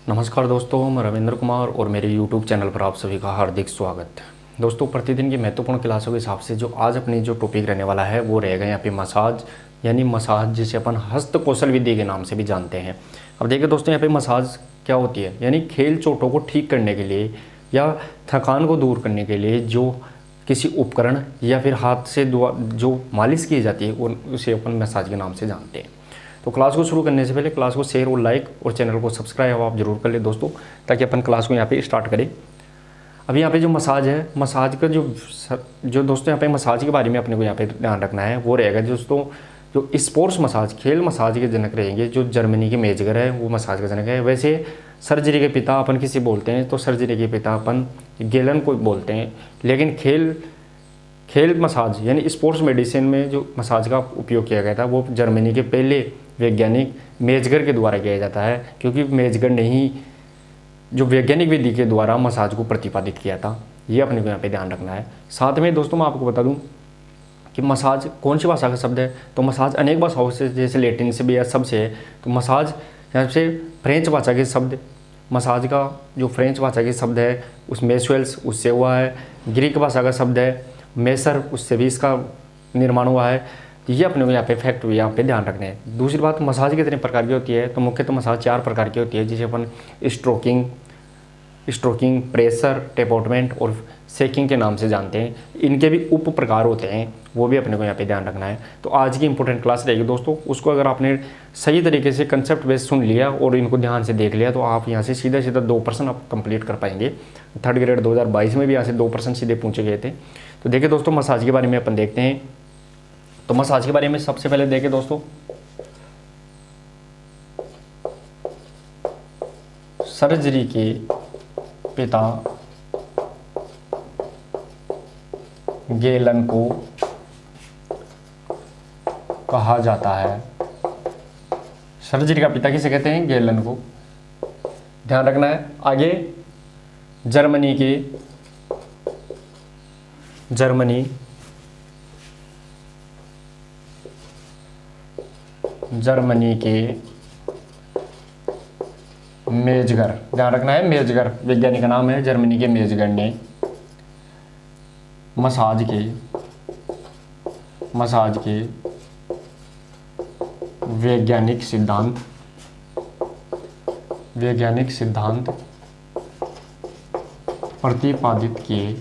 नमस्कार दोस्तों, मैं रविंद्र कुमार और मेरे YouTube चैनल पर आप सभी का हार्दिक स्वागत है। दोस्तों, प्रतिदिन की महत्वपूर्ण क्लासों के हिसाब से जो आज अपनी जो टॉपिक रहने वाला है वो रहेगा यहाँ पे मसाज, यानी मसाज जिसे अपन हस्त कौशल विधि के नाम से भी जानते हैं। अब देखिए दोस्तों, यहाँ पे मसाज क्या होती है, यानी खेल चोटों को ठीक करने के लिए या थकान को दूर करने के लिए जो किसी उपकरण या फिर हाथ से जो मालिश की जाती है उसे अपन मसाज के नाम से जानते हैं। तो क्लास को शुरू करने से पहले क्लास को शेयर और लाइक और चैनल को सब्सक्राइब आप जरूर कर ले दोस्तों, ताकि अपन क्लास को यहाँ पे स्टार्ट करें। अभी यहाँ पे जो मसाज है, मसाज का जो दोस्तों यहाँ पे मसाज के बारे में अपने को यहाँ पे ध्यान रखना है वो रहेगा दोस्तों, जो स्पोर्ट्स मसाज, खेल मसाज के जनक रहेंगे जो जर्मनी के मेजगर है वो मसाज का जनक है। वैसे सर्जरी के पिता अपन किसी बोलते हैं तो सर्जरी के पिता अपन गेलन को बोलते हैं, लेकिन खेल मसाज यानी स्पोर्ट्स मेडिसिन में जो मसाज का उपयोग किया गया था वो जर्मनी के पहले वैज्ञानिक मेजगर के द्वारा किया जाता है, क्योंकि मेजगर ने ही जो वैज्ञानिक विधि के द्वारा मसाज को प्रतिपादित किया था। ये अपने को यहाँ पे ध्यान रखना है। साथ में दोस्तों मैं आपको बता दूं कि मसाज कौन सी भाषा का शब्द है, तो मसाज अनेक भाषाओं से, जैसे लैटिन से भी या सबसे है। तो मसाज यहाँ से फ्रेंच भाषा के शब्द, मसाज का जो फ्रेंच भाषा के शब्द है उस मेसुएल्स उससे हुआ है। ग्रीक भाषा का शब्द है मेसर, उससे भी इसका निर्माण हुआ है। ये अपने को यहाँ पे फैक्ट यहाँ पे ध्यान रखने हैं। दूसरी बात, मसाज कितने प्रकार की होती है, तो मुख्यतः मसाज 4 प्रकार की होती है, जिसे अपन स्ट्रोकिंग, प्रेशर, टेपोटमेंट और सेकिंग के नाम से जानते हैं। इनके भी उप प्रकार होते हैं, वो भी अपने को यहाँ पे ध्यान रखना है। तो आज की इंपॉर्टेंट क्लास रहेगी दोस्तों, उसको अगर आपने सही तरीके से कंसेप्ट बेस सुन लिया और इनको ध्यान से देख लिया तो आप यहाँ से सीधा 2% आप कंप्लीट कर पाएंगे। थर्ड ग्रेड 2022 में भी यहाँ से 2% सीधे पूछे गए थे। तो देखिए दोस्तों, मसाज के बारे में अपन देखते हैं। तो मसाज के बारे में सबसे पहले देखें दोस्तों, सर्जरी के पिता गेलन को कहा जाता है। सर्जरी का पिता किसे कहते हैं? गेलन को। ध्यान रखना है। आगे जर्मनी के मेजगर, ध्यान रखना है, मेजगर वैज्ञानिक का नाम है। जर्मनी के मेजगर ने मसाज के वैज्ञानिक सिद्धांत प्रतिपादित किए।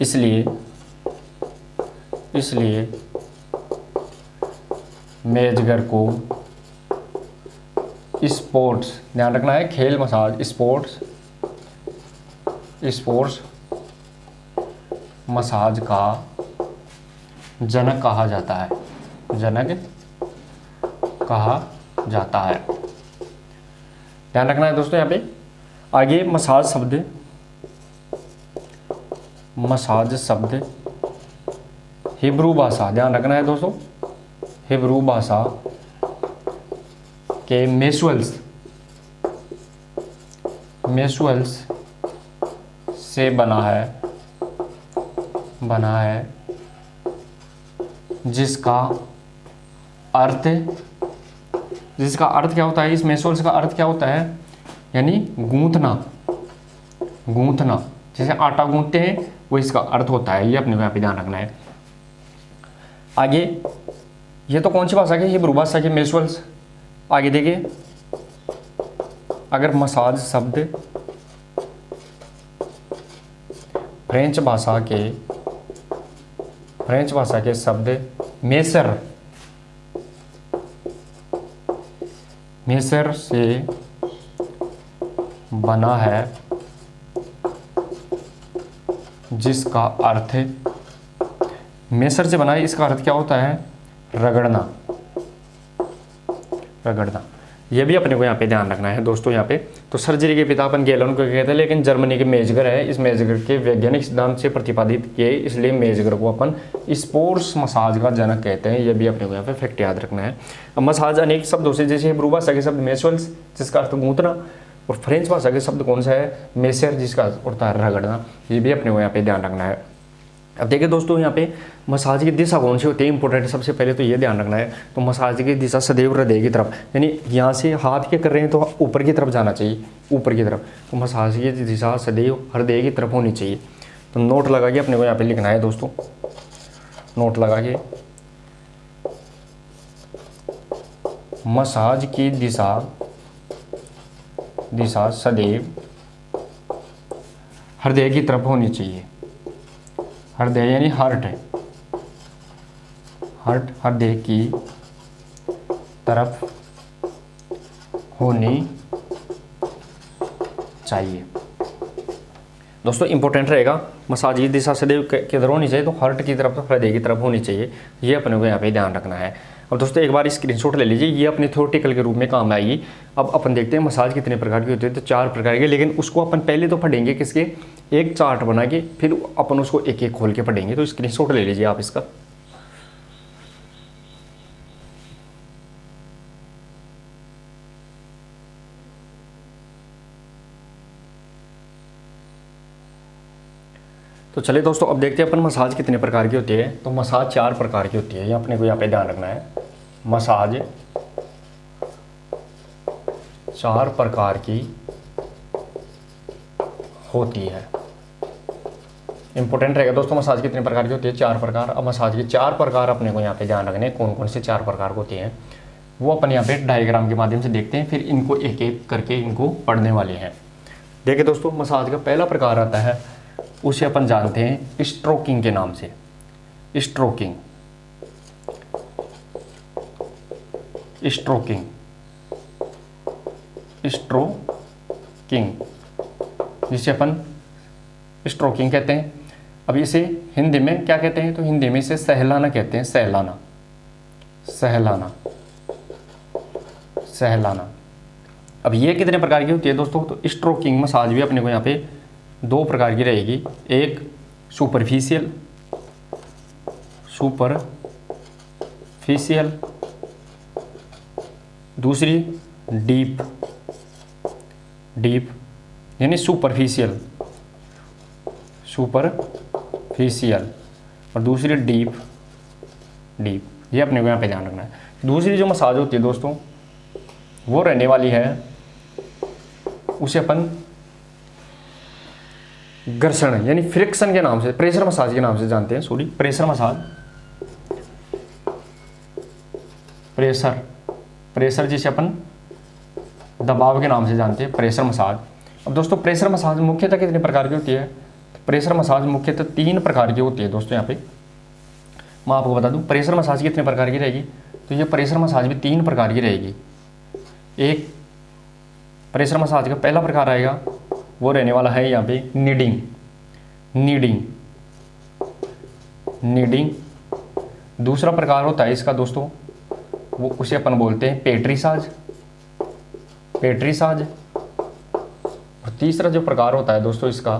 इसलिए मेजगर को स्पोर्ट्स, ध्यान रखना है, खेल मसाज, स्पोर्ट्स मसाज का जनक कहा जाता है। ध्यान रखना है दोस्तों। यहाँ पे आगे मसाज शब्द हिब्रू भाषा, ध्यान रखना है दोस्तों, हिब्रू भाषा के मेसुएल्स से बना है, जिसका अर्थ क्या होता है? इस मेसुएल्स का अर्थ क्या होता है? यानी गूंथना, जैसे आटा गूंथते हैं वो इसका अर्थ होता है। ये अपने को यहाँ पे ध्यान रखना है। आगे ये तो कौन सी भाषा के? हिब्रू भाषा के मेसुएल्स। आगे देखिए, अगर मसाज शब्द फ्रेंच भाषा के शब्द मेसर से बना है, जिसका अर्थ, मेसर से बना है, इसका अर्थ क्या होता है? रगड़ना। ये भी अपने को यहाँ पे ध्यान रखना है दोस्तों। यहाँ पे तो सर्जरी के पिता अपन गेलन को कहते हैं, लेकिन जर्मनी के मेजगर है। इस मेजगर के वैज्ञानिक सिद्धांत से प्रतिपादित किए, इसलिए मेजगर को अपन स्पोर्ट्स मसाज का जनक कहते हैं। ये भी अपने को यहाँ पे फैक्ट याद रखना है। अब मसाज अनेक शब्दों से, जैसे हिब्रू भाषा के शब्द मेसुएल्स जिसका अर्थ गूंथना, और फ्रेंच भाषा के शब्द कौन सा है? मेसर जिसका अर्थ होता है रगड़ना। ये भी अपने को यहाँ पे ध्यान रखना है। अब देखिए दोस्तों, यहाँ पे मसाज की दिशा कौन सी होती है, इंपॉर्टेंट सबसे पहले तो ये ध्यान रखना है। तो मसाज की दिशा सदैव हृदय की तरफ, यानी यहाँ से हाथ के कर रहे हैं तो ऊपर की तरफ जाना चाहिए, ऊपर की तरफ। तो मसाज की दिशा सदैव हृदय की तरफ होनी चाहिए। तो नोट लगा के अपने को यहाँ पे लिखना है दोस्तों, नोट लगा के मसाज की दिशा सदैव हृदय की तरफ होनी चाहिए। हृदय यानी हार्ट है, हार्ट हृदय की तरफ होनी चाहिए। दोस्तों इंपॉर्टेंट रहेगा, मसाज की दिशा सदैव किधर होनी चाहिए, तो हार्ट की तरफ, तो हृदय की तरफ होनी चाहिए। ये अपने को यहाँ पे ध्यान रखना है। अब दोस्तों एक बार स्क्रीनशॉट ले लीजिए, ये अपने थ्योरेटिकल के रूप में काम आएगी। अब अपन देखते हैं मसाज कितने प्रकार की होती है, तो 4 प्रकार के, लेकिन उसको अपन पहले तो पढ़ेंगे किसके, एक चार्ट बना के, फिर अपन उसको एक एक खोल के पढ़ेंगे। तो स्क्रीनशॉट ले लीजिए आप इसका। तो चलिए दोस्तों, अब देखते हैं अपन मसाज कितने प्रकार की होती है। तो मसाज 4 प्रकार की होती है, ये अपने को यहाँ पे ध्यान रखना है। मसाज 4 प्रकार की होती है। इंपॉर्टेंट रहेगा दोस्तों, मसाज कितने प्रकार की होती है, 4 प्रकार। अब मसाज के 4 प्रकार अपने को यहाँ पे ध्यान रखने हैं, कौन कौन से 4 प्रकार होते हैं वो अपन यहाँ पे डायग्राम के माध्यम से देखते हैं, फिर इनको एक एक करके इनको पढ़ने वाले हैं। देखिए दोस्तों, मसाज का पहला प्रकार आता है, उसे अपन जानते हैं स्ट्रोकिंग के नाम से। स्ट्रोकिंग, स्ट्रोकिंग, स्ट्रोकिंग, जिसे अपन स्ट्रोकिंग कहते हैं। अब इसे हिंदी में क्या कहते हैं, तो हिंदी में इसे सहलाना कहते हैं, सहलाना, सहलाना, सहलाना। अब ये कितने प्रकार की होती है दोस्तों, तो स्ट्रोकिंग मसाज भी अपने को यहाँ पे 2 प्रकार की रहेगी। एक सुपरफिशियल, सुपरफिशियल, दूसरी डीप, डीप यानी सुपरफिशियल, सुपरफिशियल, और दूसरी डीप, डीप। ये अपने को यहाँ पे ध्यान रखना है। दूसरी जो मसाज होती है दोस्तों, वो रहने वाली है, उसे अपन घर्षण यानी फ्रिक्शन के नाम से, प्रेशर मसाज के नाम से जानते हैं। Sorry, pressure massage, pressure, pressure जिसे अपन दबाव के नाम से जानते हैं, प्रेशर मसाज। अब दोस्तों प्रेशर मसाज मुख्यतः कितने प्रकार की होती है, प्रेशर मसाज मुख्यतः 3 प्रकार की होती है दोस्तों। यहाँ पे मैं आपको बता दूं प्रेशर मसाज कितने प्रकार की रहेगी, तो ये प्रेशर मसाज भी 3 प्रकार की रहेगी। एक प्रेशर मसाज का पहला प्रकार आएगा, वो रहने वाला है यहाँ पे नीडिंग, नीडिंग, नीडिंग। दूसरा प्रकार होता है इसका दोस्तों, वो उसे अपन बोलते हैं पेट्रीसाज, पेट्रीसाज। और तीसरा जो प्रकार होता है दोस्तों इसका,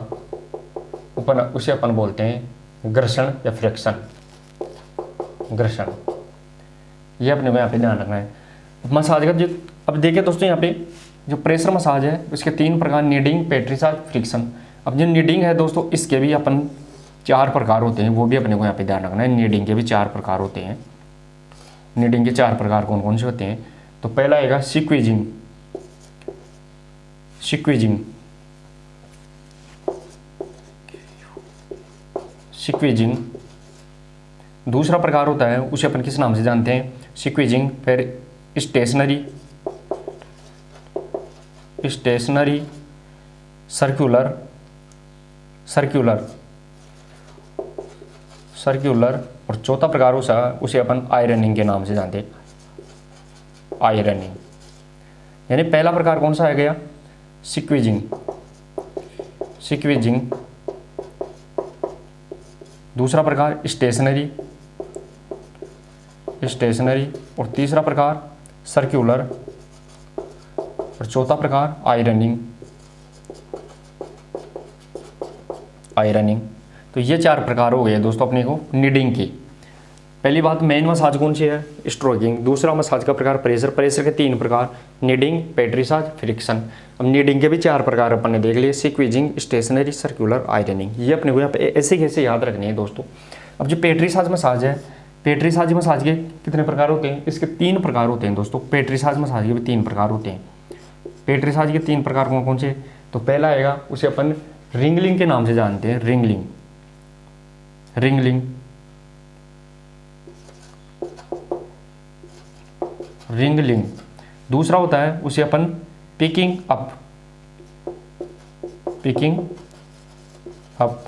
उसे अपन बोलते हैं घर्षण या फ्रिक्शन, घर्षण। ये अपने को यहाँ पे ध्यान रखना है। मसाज का जो, अब देखिए दोस्तों यहाँ पे जो प्रेशर मसाज है उसके 3 प्रकार, नीडिंग, पेट्रीसाज, फ्रिक्शन। अब जो नीडिंग है दोस्तों, इसके भी अपन 4 प्रकार होते हैं, वो भी अपने को यहाँ पे ध्यान रखना है। नीडिंग के भी 4 प्रकार होते हैं। नीडिंग के 4 प्रकार कौन कौन से होते हैं, तो पहला आएगा स्क्वीजिंग, स्क्वीजिंग, स्क्वीजिंग। दूसरा प्रकार होता है, उसे अपन किस नाम से जानते हैं, स्क्वीजिंग। फिर stationary, stationary, circular, circular, circular. और चौथा प्रकार उसे अपन आयरनिंग के नाम से जानते हैं, आयरनिंग। यानी पहला प्रकार कौन सा आ गया, स्क्वीजिंग, स्क्वीजिंग। दूसरा प्रकार स्टेशनरी, स्टेशनरी। और तीसरा प्रकार सर्कुलर, और चौथा प्रकार आयरनिंग, आयरनिंग। तो ये 4 प्रकार हो गए दोस्तों अपने को नीडिंग की। पहली बात मेन मसाज कौन सी है, स्ट्रोकिंग। दूसरा मसाज का प्रकार प्रेशर, प्रेशर के 3 प्रकार, नीडिंग, पेट्रीसाज, फ्रिक्शन। अब नीडिंग के भी 4 प्रकार अपन ने देख लिए, स्क्वीजिंग, स्टेशनरी, सर्कुलर, आयरनिंग। ये अपने को यहाँ पे ऐसे कैसे याद रखनी है दोस्तों। अब जो पेट्रीसाज मसाज है, पेट्रीसाज मसाज के कितने प्रकार होते हैं, इसके 3 प्रकार होते हैं दोस्तों। पेट्रीसाज मसाज के भी 3 प्रकार होते हैं। पेट्रीसाज के 3 प्रकार कौन कौन से, तो पहला आएगा उसे अपन रिंगलिंग के नाम से जानते हैं, रिंगलिंग, रिंगलिंग, रिंगलिंग। दूसरा होता है उसे अपन पिकिंग अप, पिकिंग अप।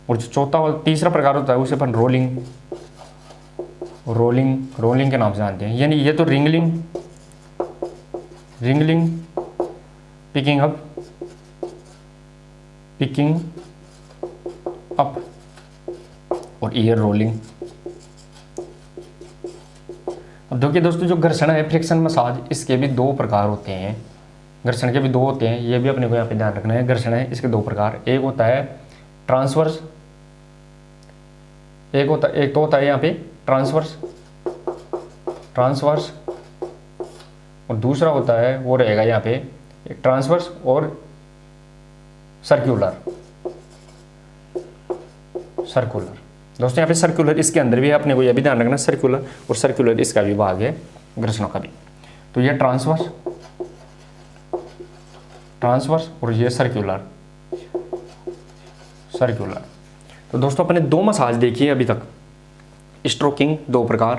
और जो चौथा तीसरा प्रकार होता है उसे अपन रोलिंग, रोलिंग, रोलिंग के नाम से जानते हैं। यानी ये तो wriggling, wriggling, picking up, picking up, और ये रोलिंग। अब देखिए दोस्तों, जो घर्षण है, फ्रिक्शन मसाज, इसके भी 2 प्रकार होते हैं। घर्षण के भी 2 होते हैं, ये भी अपने को यहाँ पे ध्यान रखना है। घर्षण है इसके 2 प्रकार, एक होता है ट्रांसवर्स, एक तो होता है यहाँ पे ट्रांसवर्स, ट्रांसवर्स, और दूसरा होता है वो रहेगा यहाँ पे एक ट्रांसवर्स और सर्कुलर, सर्कुलर। दोस्तों यहाँ पे सर्कुलर इसके अंदर भी है, अपने को यह भी ध्यान रखना, सर्कुलर और सर्कुलर इसका भी भाग है घर्षणों का भी। तो ये ट्रांसवर्स, ट्रांसवर्स, और ये सर्कुलर, सर्कुलर। तो दोस्तों अपने 2 मसाज देखिए अभी तक, स्ट्रोकिंग 2 प्रकार,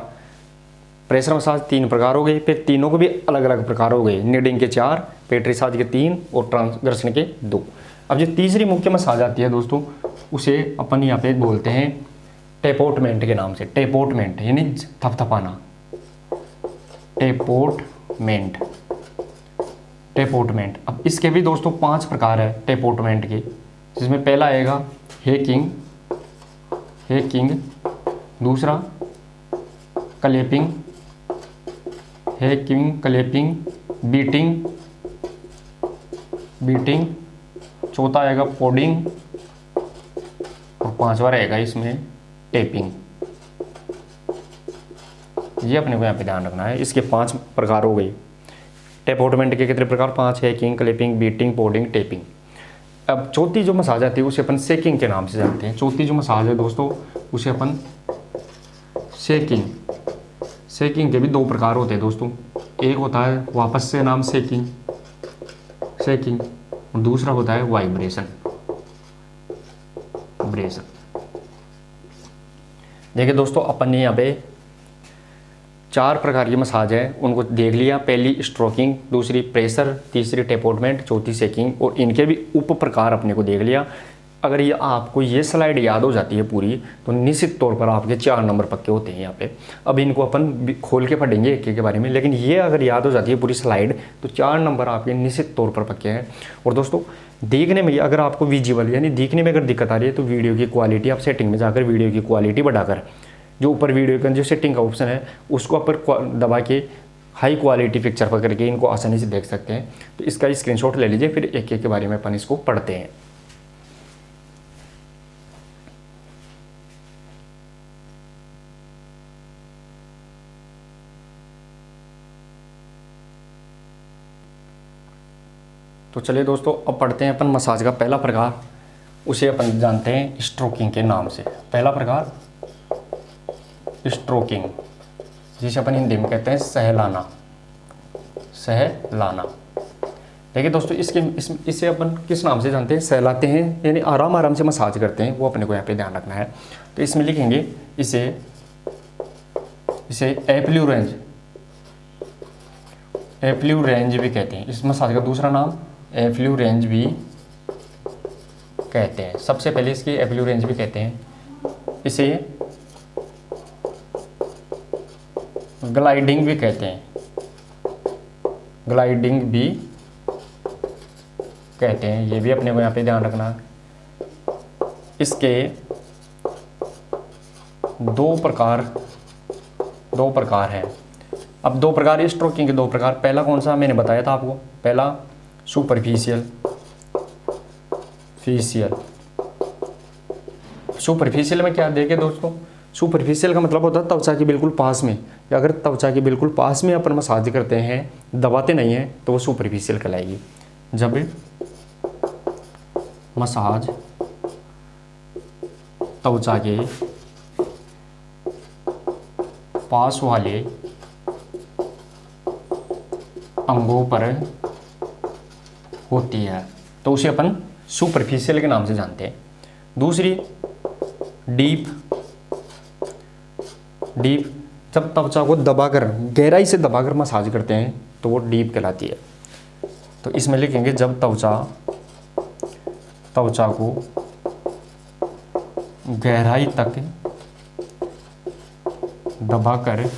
प्रेशर मसाज 3 प्रकार हो गए, फिर तीनों को भी अलग अलग प्रकार हो गए, नीडिंग के 4, पेट्रीसाज के 3 और घर्षण के 2। अब जो तीसरी मुख्य मसाज आती है दोस्तों, उसे अपन यहाँ पे बोलते हैं टेपोटमेंट के नाम से, टेपोटमेंट यानी थपथपाना, टेपोटमेंट, टेपोटमेंट। अब इसके भी दोस्तों 5 प्रकार है टेपोटमेंट के, जिसमें पहला आएगा हेकिंग, हेकिंग, दूसरा clapping, hacking, clapping, beating, beating, चौथा आएगा पोडिंग, और 5वां रहेगा इसमें टेपिंग। ये अपने को यहाँ पे ध्यान रखना है, इसके 5 प्रकार हो गए। टेपोटमेंट के कितने प्रकार, 5, हेकिंग, क्लिपिंग, बीटिंग, पोडिंग, टेपिंग। अब चौथी जो मसाज आती है उसे अपन सेकिंग के नाम से जानते हैं। चौथी जो मसाज है दोस्तों उसे अपन सेकिंग, सेकिंग के भी 2 प्रकार होते हैं दोस्तों। एक होता है वापस से नाम सेकिंग, सेकिंग, और दूसरा होता है वाइब्रेशन, वाइब्रेशन। देखिए दोस्तों, अपन ने यहाँ पे 4 प्रकार की मसाज है उनको देख लिया। पहली स्ट्रोकिंग, दूसरी प्रेशर, तीसरी टेपोटमेंट, चौथी सेकिंग, और इनके भी उप प्रकार अपने को देख लिया। अगर ये आपको ये स्लाइड याद हो जाती है पूरी, तो निश्चित तौर पर आपके 4 नंबर पक्के होते हैं यहाँ पे। अब इनको अपन खोल के पढ़ेंगे एक एक के बारे में, लेकिन ये अगर याद हो जाती है पूरी स्लाइड तो 4 नंबर आपके निश्चित तौर पर पक्के हैं। और दोस्तों देखने में अगर आपको विजिबल यानी दिखने में अगर दिक्कत आ रही है तो वीडियो की क्वालिटी, आप सेटिंग में जाकर वीडियो की क्वालिटी बढ़ाकर, जो ऊपर वीडियो का जो सेटिंग का ऑप्शन है उसको ऊपर दबा के हाई क्वालिटी पिक्चर पकड़ के इनको आसानी से देख सकते हैं। तो इसका स्क्रीनशॉट ले लीजिए, फिर एक एक के बारे में अपन इसको पढ़ते हैं। तो चलिए दोस्तों, अब पढ़ते हैं अपन मसाज का पहला प्रकार, उसे अपन जानते हैं स्ट्रोकिंग के नाम से। पहला प्रकार स्ट्रोकिंग, जिसे अपन हिंदी में कहते हैं सहलाना, सहलाना। देखिए दोस्तों, इसे अपन किस नाम से जानते हैं, सहलाते हैं यानी आराम आराम से मसाज करते हैं, वो अपने को यहाँ पे ध्यान रखना है। तो इसमें लिखेंगे इसे एप्ल्यूरेंज, एप्ल्यूरेंज भी कहते हैं। इस मसाज का दूसरा नाम एप्ल्यूरेंज भी कहते हैं। सबसे पहले इसकी एप्ल्यूरेंज भी कहते हैं। इसे ग्लाइडिंग भी कहते हैं, ग्लाइडिंग भी कहते हैं। ये भी अपने को यहाँ पे ध्यान रखना। इसके 2 प्रकार हैं। अब 2 प्रकार स्ट्रोकिंग के 2 प्रकार, पहला कौन सा मैंने बताया था आपको, पहला सुपरफिशियल, सुपरफिशियल में क्या देखे दोस्तों, सुपरफिशियल का मतलब होता है त्वचा के बिल्कुल पास में, या अगर त्वचा के बिल्कुल पास में अपन मसाज करते हैं, दबाते नहीं हैं, तो वो सुपरफिशियल कहलाएगी। जब मसाज त्वचा के पास वाले अंगों पर होती है तो उसे अपन सुपरफिशियल के नाम से जानते हैं। दूसरी डीप, जब त्वचा को दबाकर, गहराई से दबाकर मसाज करते हैं तो वो डीप कहलाती है। तो इसमें लिखेंगे जब त्वचा को गहराई तक दबाकर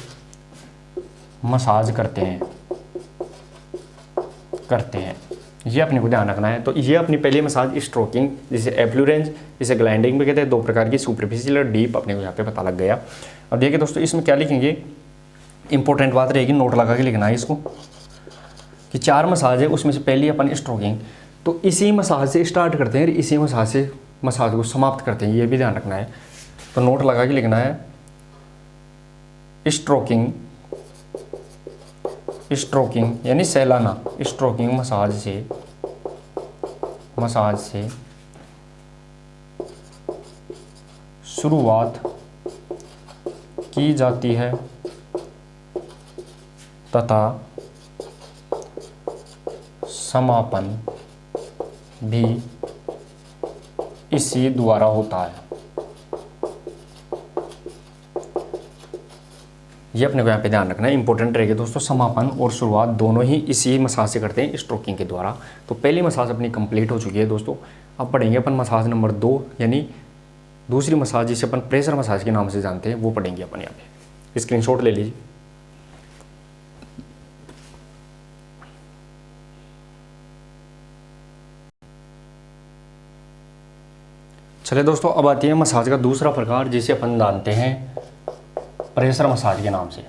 मसाज करते हैं, ये अपने को ध्यान रखना है। तो ये अपनी पहली मसाज स्ट्रोकिंग, जिसे एफ्लुरेंस, जिसे ग्लैंडिंग भी कहते हैं, दो प्रकार की, सुपरफिशियल और डीप, अपने को यहाँ पे पता लग गया। अब देखिए दोस्तों, इसमें क्या लिखेंगे, इंपॉर्टेंट बात रहेगी, नोट लगा के लिखना है इसको, कि 4 मसाज है, उसमें से पहली अपन स्ट्रोकिंग, तो इसी मसाज से स्टार्ट करते हैं, इसी मसाज से मसाज को समाप्त करते हैं, ये भी ध्यान रखना है। तो नोट लगा के लिखना है, स्ट्रोकिंग यानी सहलाना, स्ट्रोकिंग मसाज से शुरुआत की जाती है तथा समापन भी इसी द्वारा होता है। ये अपने को यहाँ पे ध्यान रखना है, इंपॉर्टेंट रहेगा दोस्तों। समापन और शुरुआत दोनों ही इसी मसाज से करते हैं, स्ट्रोकिंग के द्वारा। तो पहली मसाज अपनी कंप्लीट हो चुकी है दोस्तों। अब पढ़ेंगे अपन मसाज नंबर 2, यानी दूसरी मसाज जिसे अपन प्रेशर मसाज के नाम से जानते हैं, वो पढ़ेंगे अपन यहाँ पे। स्क्रीनशॉट ले लीजिए। चलिए दोस्तों, अब आती है मसाज का दूसरा प्रकार, जिसे अपन जानते हैं प्रेशर मसाज के नाम से।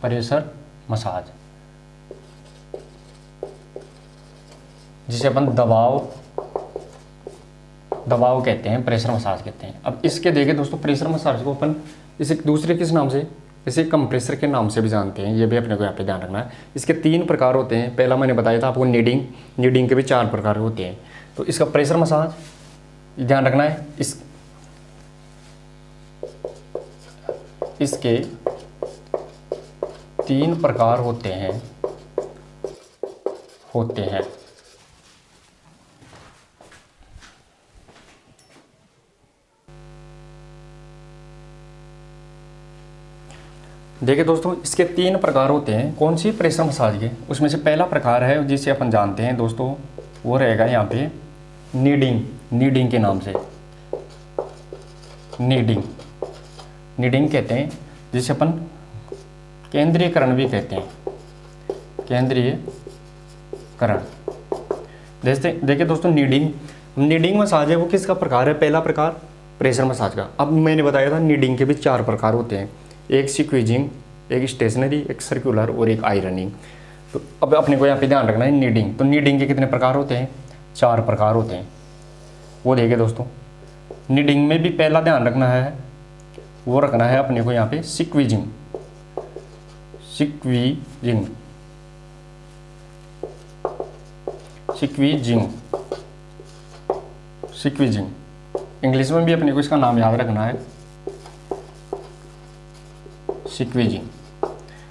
प्रेशर मसाज, जिसे अपन दबाव कहते हैं, प्रेशर मसाज कहते हैं। अब इसके देखें दोस्तों, प्रेशर मसाज को अपन इसे दूसरे किस नाम से, इसे कंप्रेसर के नाम से भी जानते हैं, ये भी अपने को यहाँ पे ध्यान रखना है। इसके 3 प्रकार होते हैं। पहला मैंने बताया था आपको नीडिंग के भी 4 प्रकार होते हैं। तो इसका प्रेशर मसाज ध्यान रखना है, इसके 3 प्रकार होते हैं। देखिए दोस्तों, इसके 3 प्रकार होते हैं। कौन सी? प्रेशर मसाज के। उसमें से पहला प्रकार है जिसे अपन जानते हैं दोस्तों, वो रहेगा यहाँ पे नीडिंग के नाम से। नीडिंग कहते हैं, जिसे अपन केंद्रीयकरण भी कहते हैं। केंद्रीयकरण। देखिए दोस्तों, नीडिंग मसाज है, वो किसका प्रकार है? पहला प्रकार प्रेशर मसाज का। अब मैंने बताया था नीडिंग के भी 4 प्रकार होते हैं, एक स्क्वीजिंग, एक स्टेशनरी, एक सर्कुलर और एक आयरनिंग। तो अब अपने को यहाँ पे ध्यान रखना है नीडिंग। तो नीडिंग के कितने प्रकार होते हैं? 4 प्रकार होते हैं। वो देखिए दोस्तों, नीडिंग में भी पहला ध्यान रखना है, वो रखना है अपने को यहाँ पे स्क्वीजिंग। इंग्लिश में भी अपने को इसका नाम याद रखना है, स्क्वीजिंग।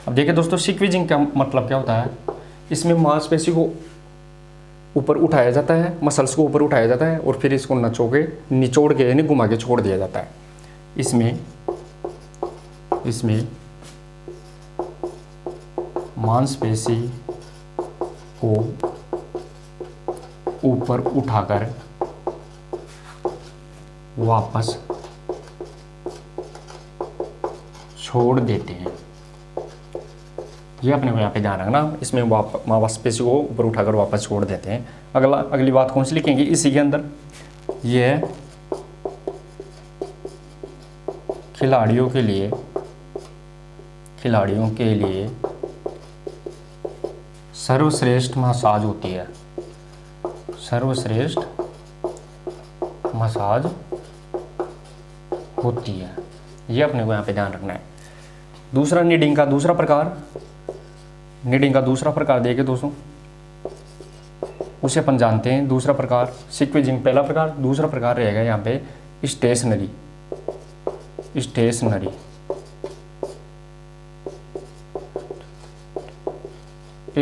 अब देखिए दोस्तों, स्क्वीजिंग का मतलब क्या होता है? इसमें मांसपेशी को ऊपर उठाया जाता है, मसल्स को ऊपर उठाया जाता है और फिर इसको निचोड़ के यानी घुमा के छोड़ दिया जाता है। इसमें मांसपेशी को ऊपर उठाकर वापस छोड़ देते हैं। ये अपने को यहाँ पे ध्यान रखना, इसमें मांसपेशी को ऊपर उठाकर वापस छोड़ देते हैं। अगली बात कौन सी लिखेंगे इसी के अंदर? ये है खिलाड़ियों के लिए सर्वश्रेष्ठ मसाज होती है। सर्वश्रेष्ठ मसाज होती है। ये अपने को यहाँ पे ध्यान रखना है। दूसरा नीडिंग का दूसरा प्रकार, नीडिंग का दूसरा प्रकार देखिए दोस्तों, उसे अपन जानते हैं। दूसरा प्रकार सिक्वेजिंग पहला प्रकार, दूसरा प्रकार रहेगा यहाँ पे स्टेशनरी। स्टेशनरी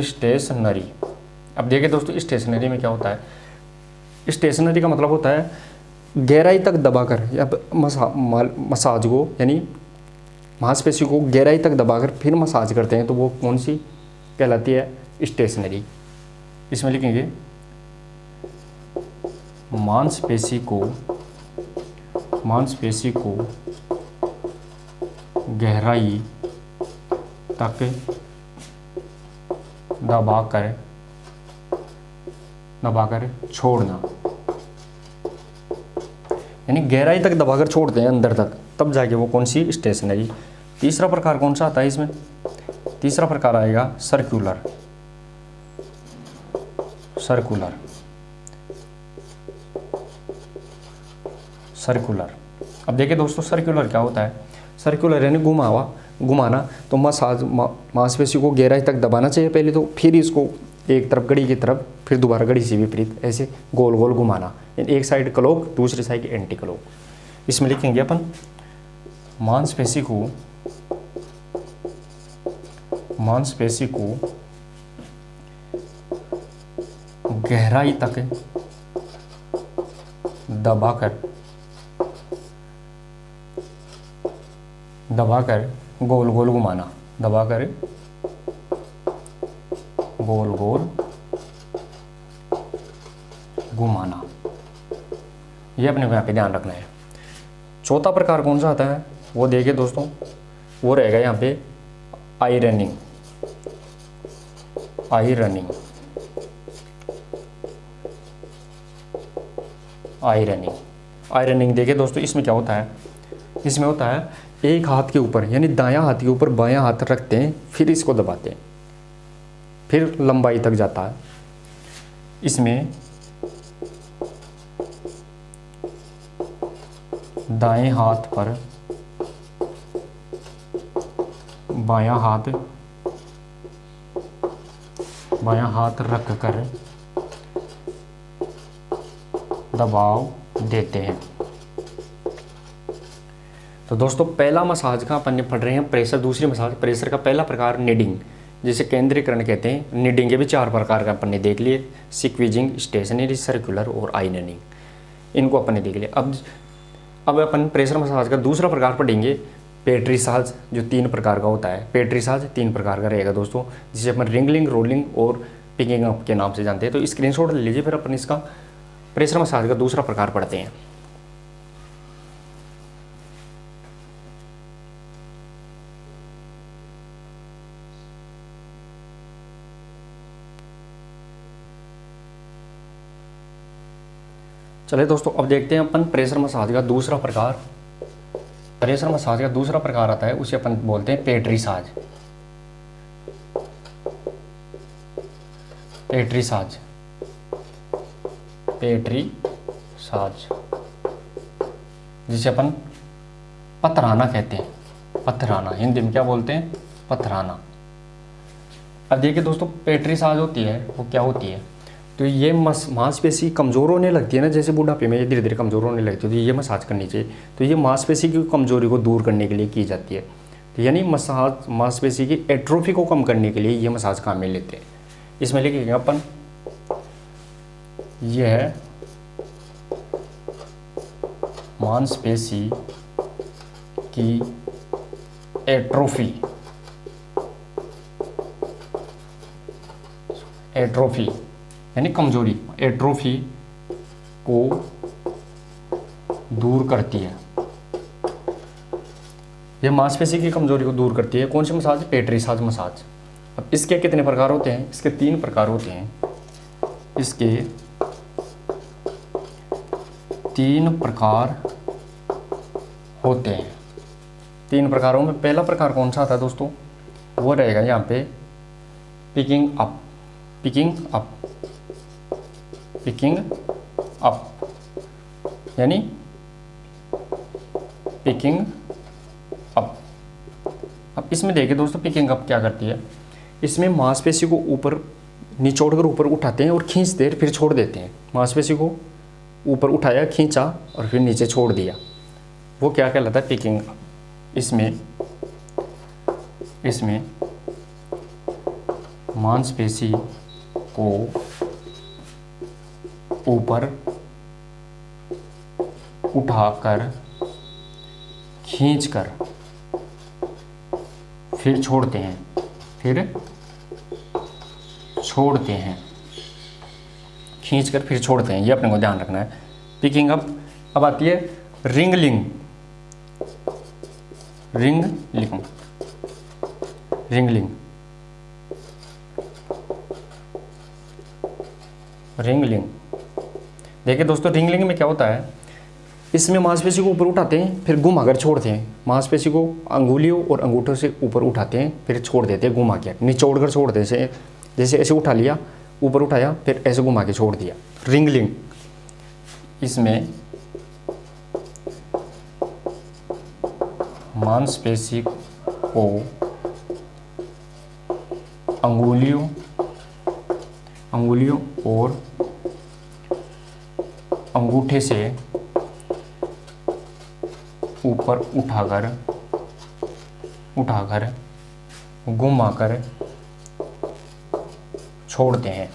स्टेशनरी अब देखिए दोस्तों, स्टेशनरी में क्या होता है? स्टेशनरी का मतलब होता है गहराई तक दबाकर या मसाज को, यानी मांसपेशी को गहराई तक दबाकर फिर मसाज करते हैं, तो वो कौन सी कहलाती है? स्टेशनरी। इसमें लिखेंगे मांसपेशी को गहराई तक दबाकर छोड़ना, यानी गहराई तक दबाकर छोड़ते हैं अंदर तक, तब जाके वो कौन सी? स्टेशनरी। तीसरा प्रकार कौन सा आता है इसमें? तीसरा प्रकार आएगा सर्कुलर। सर्कुलर सर्कुलर अब देखिए दोस्तों, सर्कुलर क्या होता है? सर्कुलर यानी घुमाना। तो मांसपेशी को गहराई तक दबाना चाहिए पहले तो, फिर इसको एक तरफ घड़ी की तरफ, फिर दोबारा घड़ी से विपरीत, ऐसे गोल गोल घुमाना। एक साइड क्लॉक, दूसरी साइड एंटी क्लॉक। इसमें लिखेंगे अपन मांसपेशी को गहराई तक दबाकर गोल गोल घुमाना, दबाकर गोल गोल घुमाना। ये अपने को यहाँ पे ध्यान रखना है। चौथा प्रकार कौन सा आता है वो देखिए दोस्तों, वो रहेगा यहाँ पे I running. I running I running I running देखिए दोस्तों, इसमें क्या होता है? इसमें होता है एक हाथ के ऊपर, यानी दायां हाथ के ऊपर बायां हाथ रखते हैं, फिर इसको दबाते हैं, फिर लंबाई तक जाता है। इसमें दाएं हाथ पर बायां हाथ रख कर दबाव देते हैं। तो दोस्तों, पहला मसाज का अपन पढ़ रहे हैं प्रेशर। दूसरी मसाज प्रेशर का पहला प्रकार निडिंग, जिसे केंद्रीकरण कहते हैं। निडिंग के भी 4 प्रकार का अपन ने देख लिए, सिक्विजिंग, स्टेशनरी, सर्कुलर और आई रनिंग। इनको अपन ने देख लिया। अब अपन प्रेशर मसाज का दूसरा प्रकार पढ़ेंगे, पेट्रीसाज, जो 3 प्रकार का होता है। पेट्रीसाज 3 प्रकार का रहेगा दोस्तों, जिसे अपन रिंगलिंग, रोलिंग और पिकिंग अप के नाम से जानते हैं। तो स्क्रीनशॉट ले लीजिए, फिर अपन इसका प्रेशर मसाज का दूसरा प्रकार पढ़ते हैं। चलिए दोस्तों, अब देखते हैं अपन प्रेशर मसाज का दूसरा प्रकार। प्रेशर मसाज का दूसरा प्रकार आता है, उसे अपन बोलते हैं पेट्रीसाज। पेट्रीसाज जिसे अपन पथराना कहते हैं। पथराना हिंदी में क्या बोलते हैं? पथराना। अब देखिए दोस्तों, पेट्रीसाज होती है वो क्या होती है? तो ये मांसपेशी कमज़ोर होने लगती है ना, जैसे बुढ़ापे में ये धीरे धीरे कमज़ोर होने लगती है, तो ये मसाज करनी चाहिए। तो ये मांसपेशी की कमज़ोरी को दूर करने के लिए की जाती है। तो यानी मसाज मांसपेशी की एट्रोफी को कम करने के लिए ये मसाज काम में लेते हैं। इसमें लिखेंगे अपन, यह है मांसपेशी की एट्रोफी यानी कमजोरी, एट्रोफी को दूर करती है। यह मांसपेशी की कमजोरी को दूर करती है। कौन सी मसाज? पेट्रीसाज मसाज। अब इसके कितने प्रकार होते हैं? इसके 3 प्रकार होते हैं। इसके 3 प्रकार होते हैं। 3 प्रकारों में पहला प्रकार कौन सा आता है दोस्तों? वो रहेगा यहाँ पे पिकिंग अप। पिकिंग अप यानी पिकिंग अप। अब इसमें देखिए दोस्तों, पिकिंग अप क्या करती है, इसमें मांसपेशी को ऊपर निचोड़ कर ऊपर उठाते हैं और खींचते हैं, फिर छोड़ देते हैं। मांसपेशी को ऊपर उठाया, खींचा और फिर नीचे छोड़ दिया, वो क्या कहलाता है, पिकिंग अप। इसमें मांसपेशी को ऊपर उठाकर खींचकर फिर छोड़ते हैं, खींचकर फिर छोड़ते हैं, ये अपने को ध्यान रखना है। Picking up. अब आती है रिंगलिंग। देखिए दोस्तों, रिंगलिंग में क्या होता है, इसमें मांसपेशी को ऊपर उठाते हैं, फिर घुमाकर छोड़ते हैं। मांसपेशी को अंगुलियों और अंगूठों से ऊपर उठाते हैं, फिर छोड़ देते हैं घुमा के, निचोड़ कर छोड़ देते, जैसे ऐसे उठा लिया, ऊपर उठाया, फिर ऐसे घुमा के छोड़ दिया, रिंगलिंग। इसमें मांसपेशी को अंगुलियों और अंगूठे से ऊपर उठाकर घुमाकर छोड़ते हैं,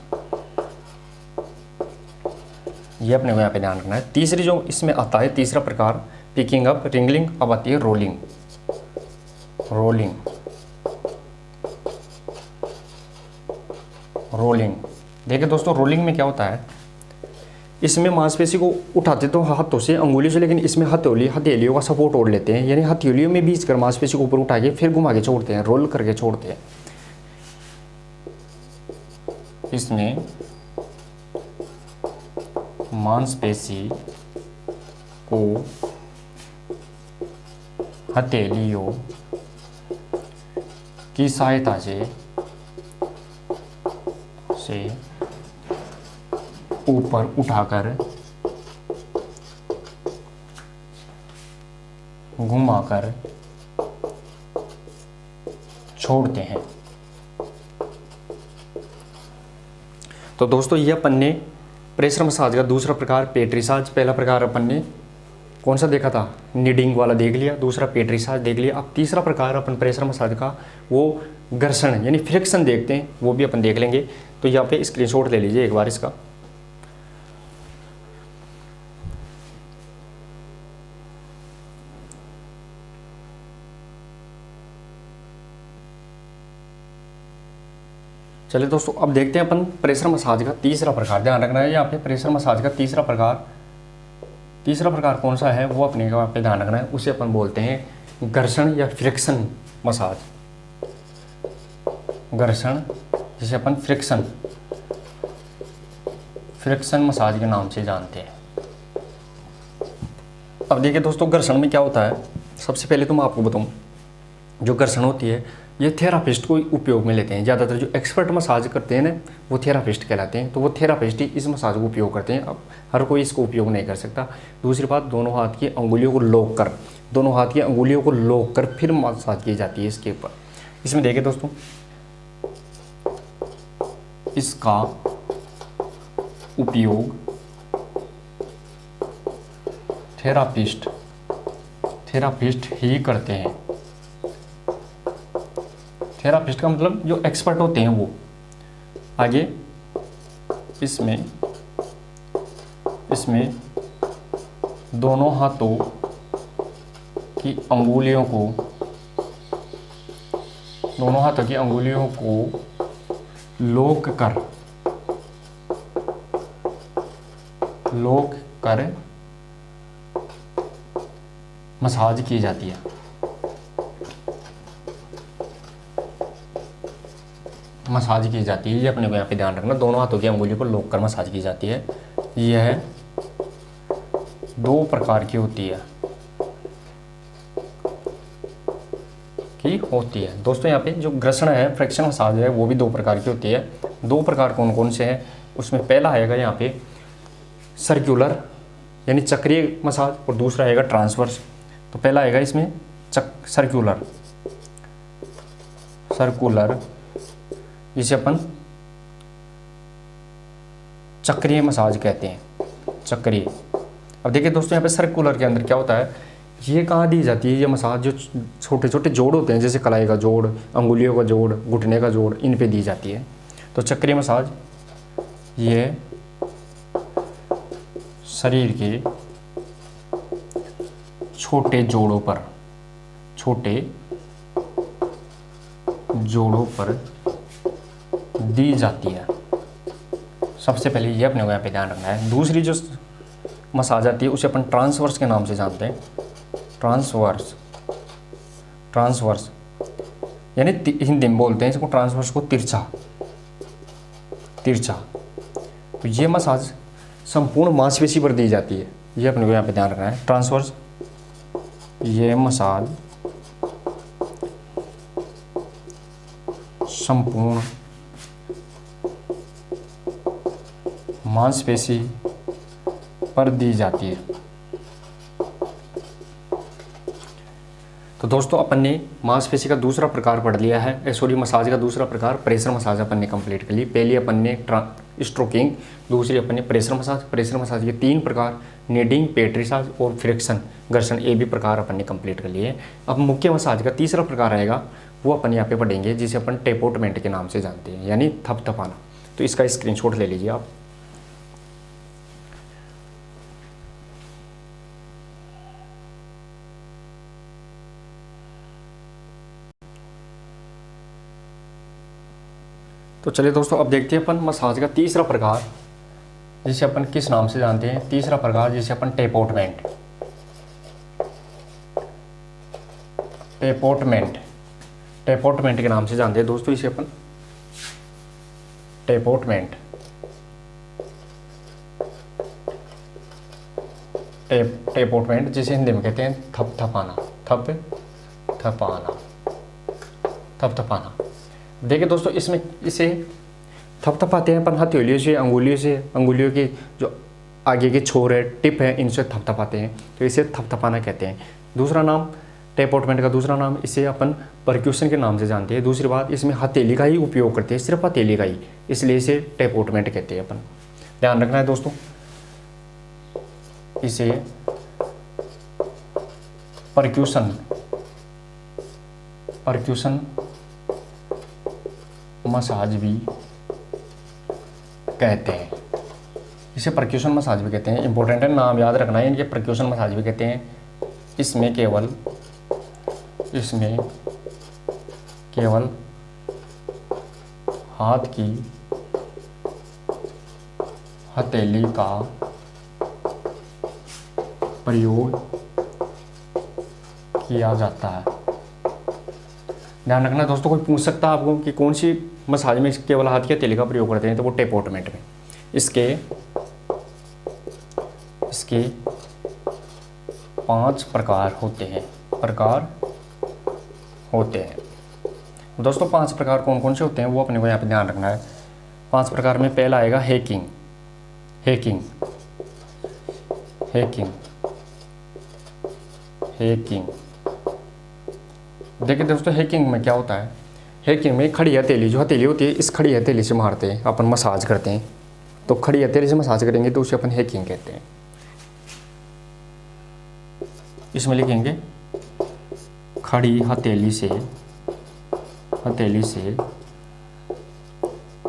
ये अपने को यहाँ पे ध्यान रखना है। तीसरी जो इसमें आता है, तीसरा प्रकार पिकिंग अप, रिंगलिंग। अब आती है रोलिंग। देखिए दोस्तों, रोलिंग में क्या होता है, इसमें मांसपेशी को उठाते तो हाथों से, अंगुलियों से, लेकिन इसमें हथेलियों का सपोर्ट ओढ़ लेते हैं, यानी हथेलियों में बीच कर मांसपेशी को ऊपर उठा के फिर घुमा के छोड़ते हैं, रोल करके छोड़ते हैं। इसमें मांसपेशी को हथेलियों की सहायता से ऊपर उठाकर घुमाकर छोड़ते हैं। तो दोस्तों, ये अपन ने प्रेशर मसाज का दूसरा प्रकार पेट्रीसाज, पहला प्रकार अपन ने कौन सा देखा था, नीडिंग वाला देख लिया, दूसरा पेट्रीसाज देख लिया। अब तीसरा प्रकार अपन प्रेशर मसाज का वो घर्षण यानी फ्रिक्शन देखते हैं, वो भी अपन देख लेंगे। तो यहाँ पे स्क्रीनशॉट ले लीजिए एक बार इसका। चलिए दोस्तों, अब देखते हैं अपन प्रेशर मसाज का तीसरा प्रकार। ध्यान रखना है यहाँ पे, प्रेशर मसाज का तीसरा प्रकार कौन सा है, वो अपने को यहाँ पे ध्यान रखना है। उसे अपन बोलते हैं घर्षण या फ्रिक्शन मसाज। घर्षण जिसे अपन फ्रिक्शन मसाज के नाम से जानते हैं। अब देखिए दोस्तों, घर्षण में क्या होता है, सबसे पहले तो मैं आपको बताऊं, जो घर्षण होती है ये थेरापिस्ट को उपयोग में लेते हैं। ज़्यादातर जो एक्सपर्ट मसाज करते हैं ना, वो थेरापिस्ट कहलाते हैं। तो वो थेरापिस्ट ही इस मसाज को उपयोग करते हैं। अब हर कोई इसको उपयोग नहीं कर सकता। दूसरी बात, दोनों हाथ की अंगुलियों को लॉक कर फिर मसाज की जाती है इसके ऊपर। इसमें देखिए दोस्तों, इसका उपयोग थेरापिस्ट ही करते हैं। थेरापिस्ट का मतलब जो एक्सपर्ट होते हैं वो। आगे इसमें दोनों हाथों की अंगुलियों को लॉक कर मसाज की जाती है। ये अपने को यहाँ पे ध्यान रखना, दोनों हाथों की अंगुलियों को लॉक कर मसाज की जाती है। यह 2 प्रकार की होती है दोस्तों। यहाँ पे जो घर्षण है, फ्रिक्शन मसाज है, वो भी 2 प्रकार की होती है। 2 प्रकार कौन कौन से हैं, उसमें पहला आएगा यहाँ पे सर्कुलर यानी चक्रीय मसाज, और दूसरा आएगा ट्रांसवर्स तो पहला आएगा इसमें सर्कुलर, सर्कुलर जिसे अपन चक्रीय मसाज कहते हैं, चक्रीय। अब देखिए दोस्तों यहाँ पे सर्कुलर के अंदर क्या होता है, ये कहाँ दी जाती है ये मसाज, जो छोटे छोटे जोड़ होते हैं जैसे कलाई का जोड़, अंगुलियों का जोड़, घुटने का जोड़, इन पे दी जाती है। तो चक्रीय मसाज ये शरीर के छोटे जोड़ों पर, छोटे जोड़ों पर दी जाती है। सबसे पहले ये अपने को यहाँ पे ध्यान रखना है। दूसरी जो मसाज आती है उसे अपन ट्रांसवर्स के नाम से जानते हैं, ट्रांसवर्स, ट्रांसवर्स यानी हिंदी में बोलते हैं इसको ट्रांसवर्स को, तिरछा, तिरछा। तो ये मसाज संपूर्ण मांसपेशी पर दी जाती है, ये अपने को यहाँ पे ध्यान रखना है। ट्रांसवर्स, ये मसाज संपूर्ण मांसपेशी पर दी जाती है। तो दोस्तों अपन ने मांसपेशी का दूसरा प्रकार पढ़ लिया है, सॉरी मसाज का दूसरा प्रकार प्रेशर मसाज अपन ने कंप्लीट कर ली। पहली अपन ने स्ट्रोकिंग, दूसरी अपन ने प्रेशर मसाज। प्रेशर मसाज के 3 प्रकार, नीडिंग, पेट्रिसाज और फ्रिक्शन, घर्षण, ये भी प्रकार अपन ने कंप्लीट कर लिए। अब मुख्य मसाज का तीसरा प्रकार आएगा, वो अपन यहाँ पे पढ़ेंगे जिसे अपन टेपोटमेंट के नाम से जानते हैं, यानी थपथपाना। तो इसका स्क्रीनशॉट ले लीजिए आप। तो चलिए दोस्तों अब देखते हैं अपन मसाज का तीसरा प्रकार जिसे अपन किस नाम से जानते हैं। तीसरा प्रकार जिसे अपन टेपोटमेंट, टेपोटमेंट, टेपोटमेंट के नाम से जानते हैं दोस्तों। इसे अपन टेपोटमेंट, टेपोटमेंट जिसे हिंदी में कहते हैं थपथपाना, थपथपाना, थपथपाना। देखिए दोस्तों इसमें इसे थपथपाते हैं अपन हथेलियों से, अंगुलियों से, अंगुलियों की जो आगे के छोर है, टिप है, इनसे थपथपाते हैं, तो इसे थपथपाना कहते हैं। दूसरा नाम टेपोटमेंट का दूसरा नाम, इसे अपन परक्यूशन के नाम से जानते हैं। दूसरी बात, इसमें हथेली का ही उपयोग करते हैं, सिर्फ हथेली का ही, इसलिए इसे टेपोटमेंट कहते हैं अपन। ध्यान रखना है दोस्तों, इसे परक्यूशन, परक्यूशन मसाज भी कहते हैं, इसे परक्यूशन मसाज भी कहते हैं। इंपॉर्टेंट है, नाम याद रखना है, इनके परक्यूशन मसाज भी कहते हैं। इसमें केवल हाथ की हथेली का प्रयोग किया जाता है। ध्यान रखना दोस्तों, कोई पूछ सकता है आपको कि कौन सी मसाज में केवल हाथ की हथेली का प्रयोग करते हैं, तो वो टेपोटमेंट में। इसके 5 प्रकार होते हैं, प्रकार होते हैं दोस्तों। 5 प्रकार कौन कौन से होते हैं वो अपने को यहाँ पे ध्यान रखना है। 5 प्रकार में पहला आएगा हैकिंग, हैकिंग, हैकिंग, हैकिंग। देखिए दोस्तों हैकिंग में क्या होता है, हैकिंग में खड़ी हथेली, जो हथेली होती है, इस खड़ी हथेली से मारते हैं अपन, मसाज करते हैं। तो खड़ी हथेली से मसाज करेंगे तो उसे अपन हैकिंग कहते हैं। इसमें लिखेंगे खड़ी हथेली से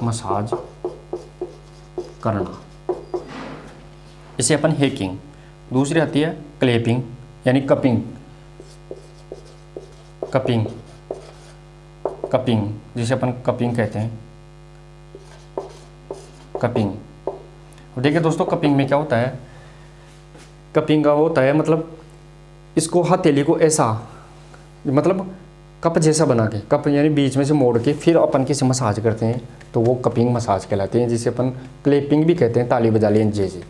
मसाज करना, इसे अपन हैकिंग। दूसरी आती है क्लैपिंग यानी कपिंग, कपिंग, कपिंग जिसे अपन कपिंग कहते हैं, कपिंग। देखिए दोस्तों कपिंग में क्या होता है, कपिंग का होता है मतलब इसको हथेली को ऐसा मतलब कप जैसा बना के, कप यानी बीच में से मोड़ के फिर अपन किसी मसाज करते हैं, तो वो कपिंग मसाज कहलाते हैं, जिसे अपन क्लैपिंग भी कहते हैं, ताली बजा लें जैसे।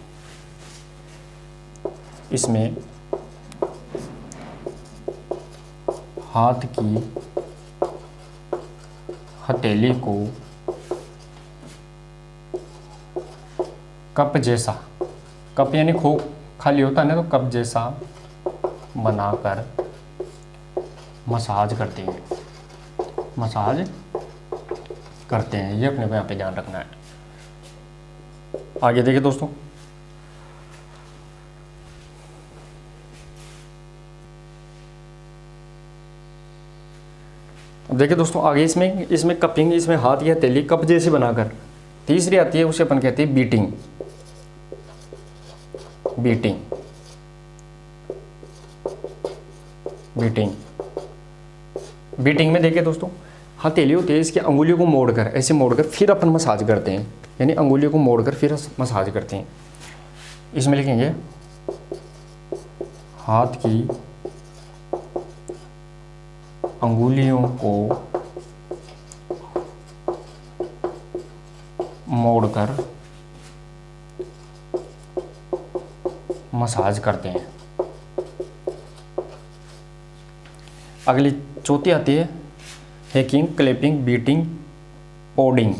इसमें हाथ की हथेली को कप जैसा, कप यानी खो खाली होता है ना, तो कप जैसा बनाकर मसाज करते हैं, मसाज करते हैं। ये अपने को यहाँ पे ध्यान रखना है। आगे देखिए दोस्तों, अब देखिए दोस्तों आगे इसमें कपिंग, इसमें हाथ या हथेली कप जैसे बनाकर। तीसरी आती है, उसे अपन कहते हैं बीटिंग। बीटिंग बीटिंग बीटिंग में देखिए दोस्तों, हथेली होती है, इसकी अंगुलियों को मोड़कर, ऐसे मोड़कर फिर अपन मसाज करते हैं, यानी अंगुलियों को मोड़कर फिर मसाज करते हैं। इसमें लिखेंगे हाथ की अंगुलियों को मोड़कर मसाज करते हैं। अगली चौथी आती है हैकिंग, क्लैपिंग, बीटिंग, पोडिंग।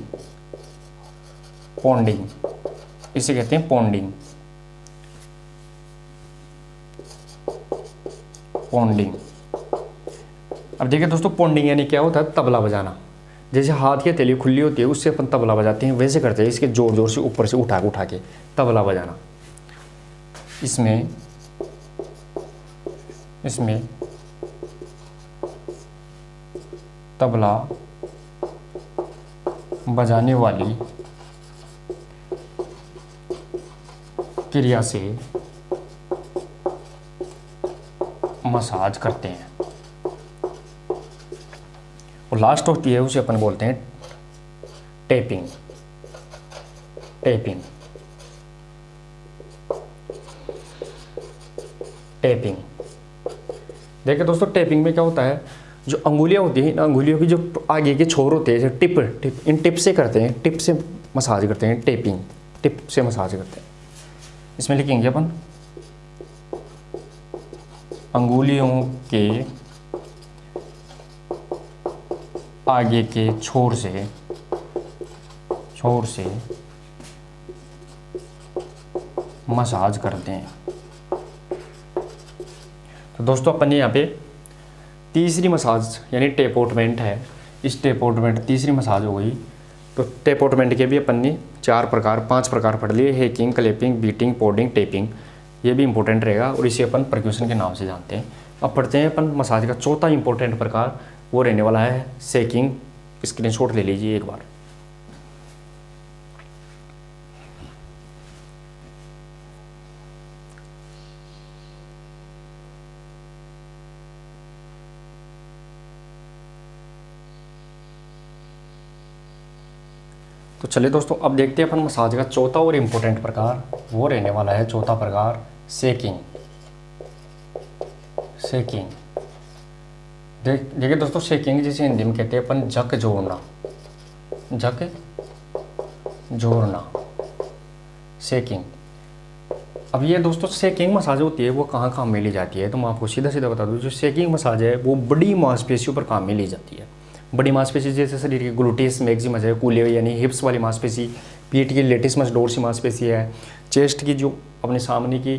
पॉन्डिंग, इसे कहते हैं पॉन्डिंग। पॉन्डिंग। अब देखिए दोस्तों, पॉन्डिंग यानी क्या होता है? तबला बजाना। जैसे हाथ की हथेली खुली होती है, उससे अपन तबला बजाते हैं, वैसे करते हैं, इसके जोर जोर से ऊपर से उठा के तबला बजाना। इसमें तबला बजाने वाली क्रिया से मसाज करते हैं। और लास्ट होती है, उसे अपन बोलते हैं टेपिंग। टेपिंग टेपिंग देखिए दोस्तों, टेपिंग में क्या होता है? जो अंगुलियां होती हैं, इन अंगुलियों की जो आगे के छोर होते हैं, जो टिप, इन टिप से करते हैं, टिप से मसाज करते हैं। टेपिंग, टिप से मसाज करते हैं। इसमें लिखेंगे अपन अंगुलियों के आगे के छोर से मसाज करते हैं। तो दोस्तों अपन यहाँ पे तीसरी मसाज यानी टेपोटमेंट है, इस टेपोटमेंट तीसरी मसाज हो गई। तो टेपोटमेंट के भी अपन ने 5 प्रकार पढ़ लिए, हैकिंग, क्लैपिंग, बीटिंग, पोडिंग, टेपिंग। ये भी इंपॉर्टेंट रहेगा और इसे अपन परक्यूशन के नाम से जानते हैं। अब पढ़ते हैं अपन मसाज का चौथा इंपॉर्टेंट प्रकार, वो रहने वाला है शेकिंग। स्क्रीनशॉट ले लीजिए एक बार। तो चलिए दोस्तों, अब देखते हैं अपन मसाज का चौथा और इम्पोर्टेंट प्रकार, वो रहने वाला है चौथा प्रकार शेकिंग। शेकिंग देखिए दोस्तों, शेकिंग जिसे हिंदी में कहते हैं अपन झक जोड़ना। झक जोड़ना, शेकिंग। अब ये दोस्तों शेकिंग मसाज होती है, वो कहाँ काम में ली जाती है? तो मैं आपको सीधा सीधा बता दूँ, जो शेकिंग मसाज है वो बड़ी मांसपेशियों पर काम में ली जाती है। बड़ी मांसपेशी जैसे शरीर की ग्लूटियस मैक्सिमस है, कूले यानी हिप्स वाली मांसपेशी, पीठ की लेटिसमस डोर्सी मांसपेशी है, चेस्ट की जो अपने सामने की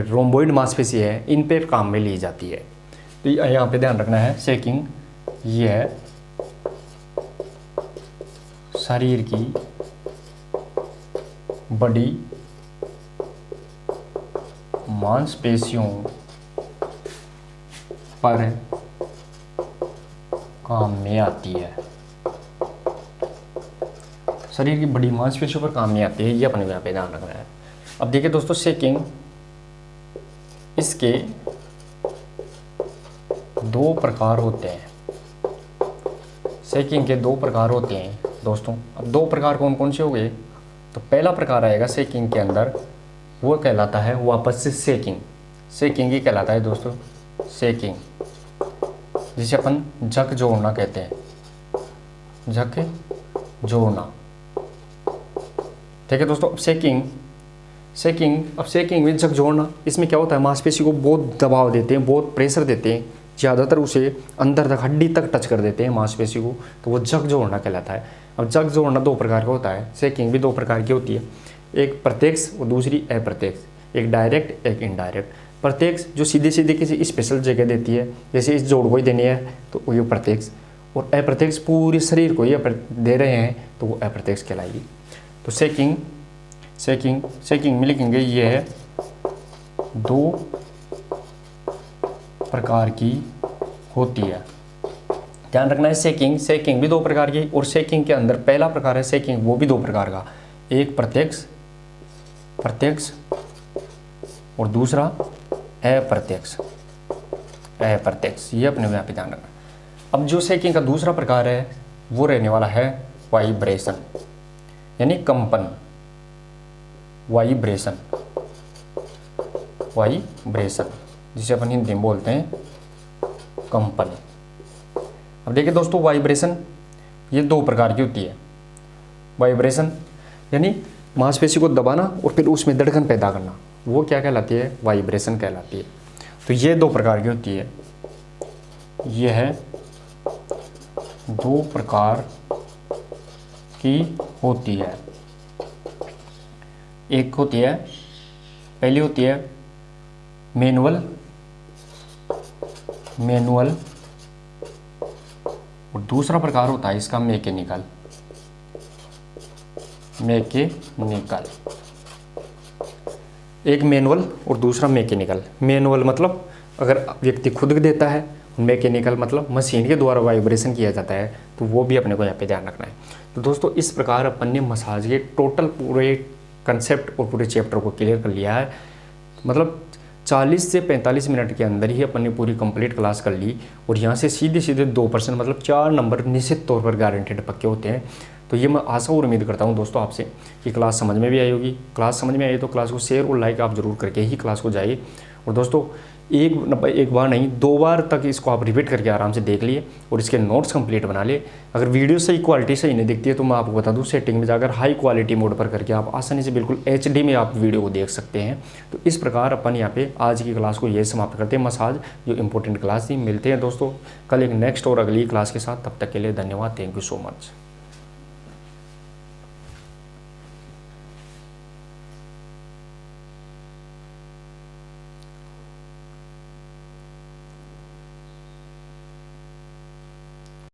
रोम्बोइड मांसपेशी है, इन पे काम में ली जाती है। तो यहाँ पे ध्यान रखना है, शेकिंग ये है शरीर की बड़ी मांसपेशियों पर काम में आती है। शरीर की बड़ी मांसपेशियों पर काम में आती है, ये अपने यहाँ पे ध्यान रखना है। अब देखिए दोस्तों, शेकिंग इसके 2 प्रकार होते हैं। शेकिंग के 2 प्रकार होते हैं दोस्तों। अब 2 प्रकार कौन कौन से हो गए? तो पहला प्रकार आएगा शेकिंग के अंदर, वो कहलाता है वापस से शेकिंग। शेकिंग ही कहलाता है दोस्तों शेकिंग, जिसे अपन झक जोड़ना कहते हैं। झक जोड़ना, ठीक है दोस्तों। अब शेकिंग में झक जोड़ना, इसमें क्या होता है? मांसपेशी को बहुत दबाव देते हैं, बहुत प्रेशर देते हैं, ज़्यादातर उसे अंदर तक हड्डी तक टच कर देते हैं मांसपेशी को, तो वो झक जोड़ना कहलाता है। अब झक जोड़ना 2 प्रकार का होता है। शेकिंग भी 2 प्रकार की होती है, एक प्रत्यक्ष और दूसरी अप्रत्यक्ष, एक डायरेक्ट एक इनडायरेक्ट। प्रत्यक्ष जो सीधे सीधे किसी स्पेशल जगह देती है, जैसे इस जोड़ को ही देनी है तो वो प्रत्यक्ष, और अप्रत्यक्ष पूरे शरीर को ही दे रहे हैं तो वो अप्रत्यक्ष कहलाएगी। तो सेकिंग सेकिंग सेकिंग में लिखेंगे ये है 2 प्रकार की होती है। ध्यान रखना है सेकिंग भी 2 प्रकार की, और सेकिंग के अंदर पहला प्रकार है सेकिंग, वो भी 2 प्रकार का, एक प्रत्यक्ष और दूसरा अप्रत्यक्ष। ये अपने यहाँ पे ध्यान रखना। अब जो सेकिंग का दूसरा प्रकार है वो रहने वाला है वाइब्रेशन, यानी कंपन। वाइब्रेशन जिसे अपन हिंदी में बोलते हैं कंपन। अब देखिए दोस्तों, वाइब्रेशन ये 2 प्रकार की होती है। वाइब्रेशन यानी मांसपेशी को दबाना और फिर उसमें धड़कन पैदा करना, वो क्या कहलाती है? वाइब्रेशन कहलाती है। तो ये 2 प्रकार की होती है। ये है 2 प्रकार की होती है। एक होती है, पहली होती है मैनुअल, और दूसरा प्रकार होता है इसका मैकेनिकल। एक मैनुअल और दूसरा मैकेनिकल। मैनुअल मतलब अगर व्यक्ति खुद देता है, मैकेनिकल मतलब मशीन के द्वारा वाइब्रेशन किया जाता है, तो वो भी अपने को यहाँ पे ध्यान रखना है। तो दोस्तों, इस प्रकार अपन ने मसाज के टोटल पूरे कंसेप्ट और पूरे चैप्टर को क्लियर कर लिया है। मतलब 40 से 45 मिनट के अंदर ही अपन ने पूरी कंप्लीट क्लास कर ली, और यहाँ से सीधे 2% मतलब 4 नंबर निश्चित तौर पर गारंटेड पक्के होते हैं। तो ये मैं आशा और उम्मीद करता हूँ दोस्तों आपसे कि क्लास समझ में भी आई होगी। क्लास समझ में आई तो क्लास को शेयर और लाइक आप ज़रूर करके ही क्लास को जाइए। और दोस्तों, एक बार नहीं 2 बार तक इसको आप रिपीट करके आराम से देख लिए और इसके नोट्स कंप्लीट बना लिए। अगर वीडियो सही क्वालिटी सही नहीं दिखती है तो मैं आपको बता दूं, सेटिंग में जाकर हाई क्वालिटी मोड पर करके आप आसानी से बिल्कुल HD में आप वीडियो को देख सकते हैं। तो इस प्रकार अपन यहाँ पे आज की क्लास को ये समाप्त करते हैं, मसाज जो इंपॉर्टेंट क्लास थी। मिलते हैं दोस्तों कल एक नेक्स्ट और अगली क्लास के साथ। तब तक के लिए धन्यवाद। Thank you so much.